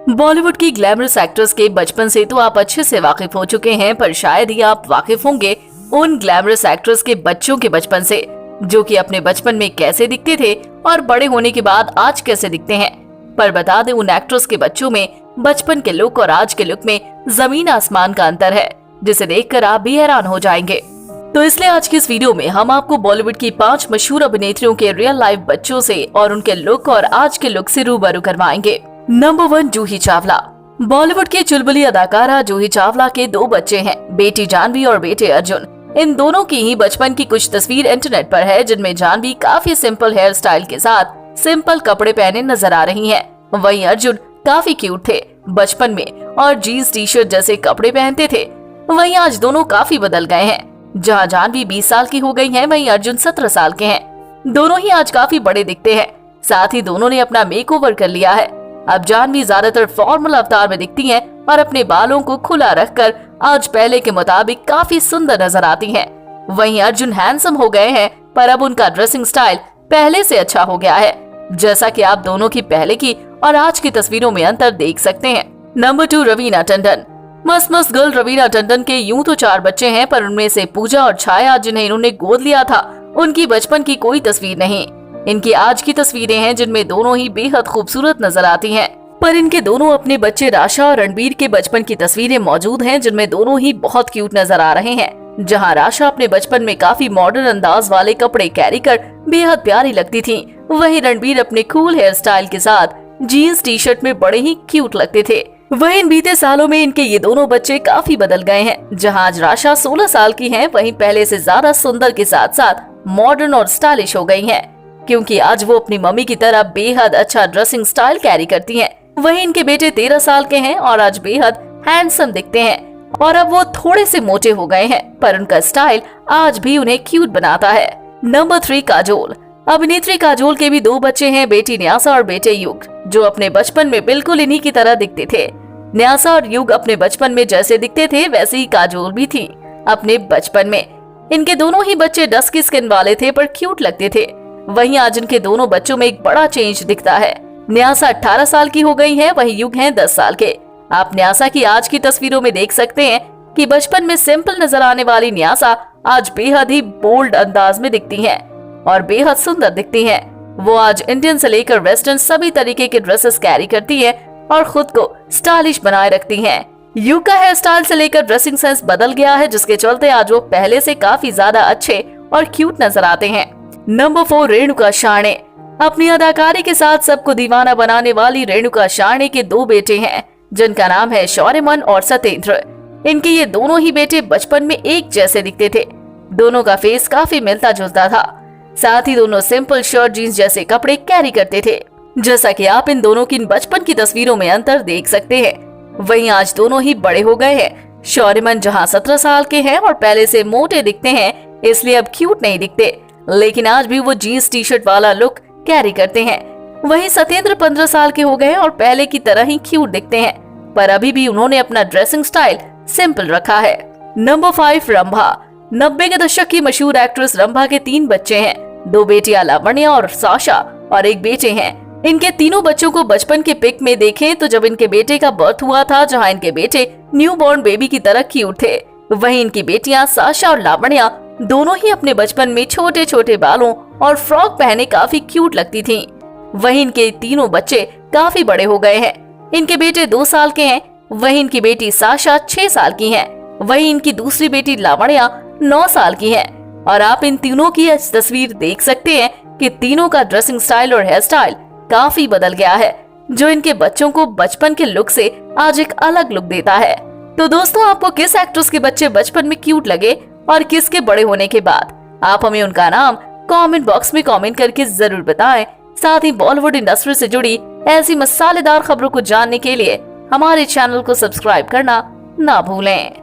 बॉलीवुड की glamorous actress के बचपन से तो आप अच्छे से वाकिफ हो चुके हैं, पर शायद ही आप वाकिफ होंगे उन ग्लैमरस एक्ट्रेस के बच्चों के बचपन से, जो कि अपने बचपन में कैसे दिखते थे और बड़े होने के बाद आज कैसे दिखते हैं। पर बता दें, उन एक्ट्रेस के बच्चों में बचपन के लुक और आज के लुक में जमीन आसमान का अंतर है, जिसे देखकर आप भी हैरान हो जाएंगे। तो इसलिए आज की इस वीडियो में हम आपको बॉलीवुड की 5 मशहूर अभिनेत्रियों के रियल लाइफ बच्चों से और उनके लुक और आज के लुक से रूबरू करवाएंगे। नंबर 1, जूही चावला। बॉलीवुड की चुलबुली अदाकारा जूही चावला के 2 बच्चे हैं, बेटी जानवी और बेटे अर्जुन। इन दोनों की ही बचपन की कुछ तस्वीर इंटरनेट पर है, जिनमें जानवी काफी सिंपल हेयर स्टाइल के साथ सिंपल कपड़े पहने नजर आ रही हैं। वहीं अर्जुन काफी क्यूट थे बचपन में और जीन्स टी शर्ट जैसे कपड़े पहनते थे। वहीं आज दोनों काफी बदल गए हैं। जहां जानवी 20 साल की हो गई है, वहीं अर्जुन 17 साल के हैं। दोनों ही आज काफी बड़े दिखते हैं। साथ ही दोनों ने अपना मेकओवर कर लिया है। अब जानवी ज्यादातर फॉर्मल अवतार में दिखती हैं और अपने बालों को खुला रखकर आज पहले के मुताबिक काफी सुंदर नजर आती हैं। वहीं अर्जुन हैंडसम हो गए हैं, पर अब उनका ड्रेसिंग स्टाइल पहले से अच्छा हो गया है, जैसा कि आप दोनों की पहले की और आज की तस्वीरों में अंतर देख सकते हैं। नंबर 2, रवीना टंडन। मस्त मस्त गर्ल रवीना टंडन के यूं तो 4 बच्चे हैं, पर उनमें से पूजा और छाया, जिन्हें इन्होंने गोद लिया था, उनकी बचपन की कोई तस्वीर नहीं। इनकी आज की तस्वीरें हैं, जिनमें दोनों ही बेहद खूबसूरत नजर आती हैं। पर इनके दोनों अपने बच्चे राशा और रणबीर के बचपन की तस्वीरें मौजूद हैं, जिनमें दोनों ही बहुत क्यूट नजर आ रहे हैं। जहां राशा अपने बचपन में काफी मॉडर्न अंदाज वाले कपड़े कैरी कर बेहद प्यारी लगती थी, वहीं रणबीर अपने कूल हेयर स्टाइल के साथ जीन्स टी शर्ट में बड़े ही क्यूट लगते थे। वहीं इन बीते सालों में इनके ये दोनों बच्चे काफी बदल गए हैं। जहां आज राशा 16 साल की है, वहीं पहले से ज्यादा सुंदर के साथ साथ मॉडर्न और स्टाइलिश हो गई है, क्योंकि आज वो अपनी मम्मी की तरह बेहद अच्छा ड्रेसिंग स्टाइल कैरी करती हैं। वहीं इनके बेटे 13 साल के हैं और आज बेहद हैंडसम दिखते हैं और अब वो थोड़े से मोटे हो गए हैं, पर उनका स्टाइल आज भी उन्हें क्यूट बनाता है। नंबर 3, काजोल। अभिनेत्री काजोल के भी 2 बच्चे हैं, बेटी न्यासा और बेटे युग, जो अपने बचपन में बिल्कुल इन्हीं की तरह दिखते थे। न्यासा और युग अपने बचपन में जैसे दिखते थे, वैसे ही काजोल भी थी अपने बचपन में। इनके दोनों ही बच्चे डस्की स्किन वाले थे, पर क्यूट लगते थे। वहीं आज इनके दोनों बच्चों में एक बड़ा चेंज दिखता है। न्यासा 18 साल की हो गई है, वहीं युग हैं 10 साल के। आप न्यासा की आज की तस्वीरों में देख सकते हैं कि बचपन में सिंपल नजर आने वाली न्यासा आज बेहद ही बोल्ड अंदाज में दिखती हैं और बेहद सुंदर दिखती हैं। वो आज इंडियन से लेकर वेस्टर्न सभी तरीके के ड्रेसेस कैरी करती है और खुद को स्टाइलिश बनाए रखती हैं। युग का हेयर स्टाइल से लेकर ड्रेसिंग सेंस बदल गया है, जिसके चलते आज वो पहले से काफी ज्यादा अच्छे और क्यूट नजर आते हैं। नंबर 4, रेणुका शाणे। अपनी अदाकारी के साथ सबको दीवाना बनाने वाली रेणुका शाणे के 2 बेटे हैं, जिनका नाम है शौर्यमन और सत्येंद्र। इनके ये दोनों ही बेटे बचपन में एक जैसे दिखते थे। दोनों का फेस काफी मिलता जुलता था। साथ ही दोनों सिंपल शर्ट जीन्स जैसे कपड़े कैरी करते थे, जैसा कि आप इन दोनों की बचपन की तस्वीरों में अंतर देख सकते हैं। वहीं आज दोनों ही बड़े हो गए हैं। शौर्यमन जहां 17 साल के हैं और पहले से मोटे दिखते हैं, इसलिए अब क्यूट नहीं दिखते, लेकिन आज भी वो जीन्स टी शर्ट वाला लुक कैरी करते हैं। वहीं सत्येंद्र 15 साल के हो गए हैं और पहले की तरह ही क्यूट दिखते हैं, पर अभी भी उन्होंने अपना ड्रेसिंग स्टाइल सिंपल रखा है। नंबर 5, रंभा। 90 के दशक की मशहूर एक्ट्रेस रंभा के 3 बच्चे हैं, 2 बेटियां लावण्या और साशा और एक बेटे हैं। इनके तीनों बच्चों को बचपन के पिक में देखें तो जब इनके बेटे का बर्थ हुआ था, जहां इनके बेटे न्यू बॉर्न बेबी की तरह क्यूट थे, वहीं इनकी बेटियां साशा और लावण्या दोनों ही अपने बचपन में छोटे छोटे बालों और फ्रॉक पहने काफी क्यूट लगती थीं। वहीं इनके तीनों बच्चे काफी बड़े हो गए हैं। इनके बेटे 2 साल के हैं, वहीं इनकी बेटी साशा 6 साल की है, वहीं इनकी दूसरी बेटी लावण्या 9 साल की है। और आप इन तीनों की तस्वीर देख सकते हैं कि तीनों का ड्रेसिंग स्टाइल और हेयर स्टाइल काफी बदल गया है, जो इनके बच्चों को बचपन के लुक से आज एक अलग लुक देता है। तो दोस्तों, आपको किस एक्ट्रेस के बच्चे बचपन में क्यूट लगे और किसके बड़े होने के बाद? आप हमें उनका नाम कमेंट बॉक्स में कमेंट करके जरूर बताएं। साथ ही बॉलीवुड इंडस्ट्री से जुड़ी ऐसी मसालेदार खबरों को जानने के लिए हमारे चैनल को सब्सक्राइब करना ना भूलें।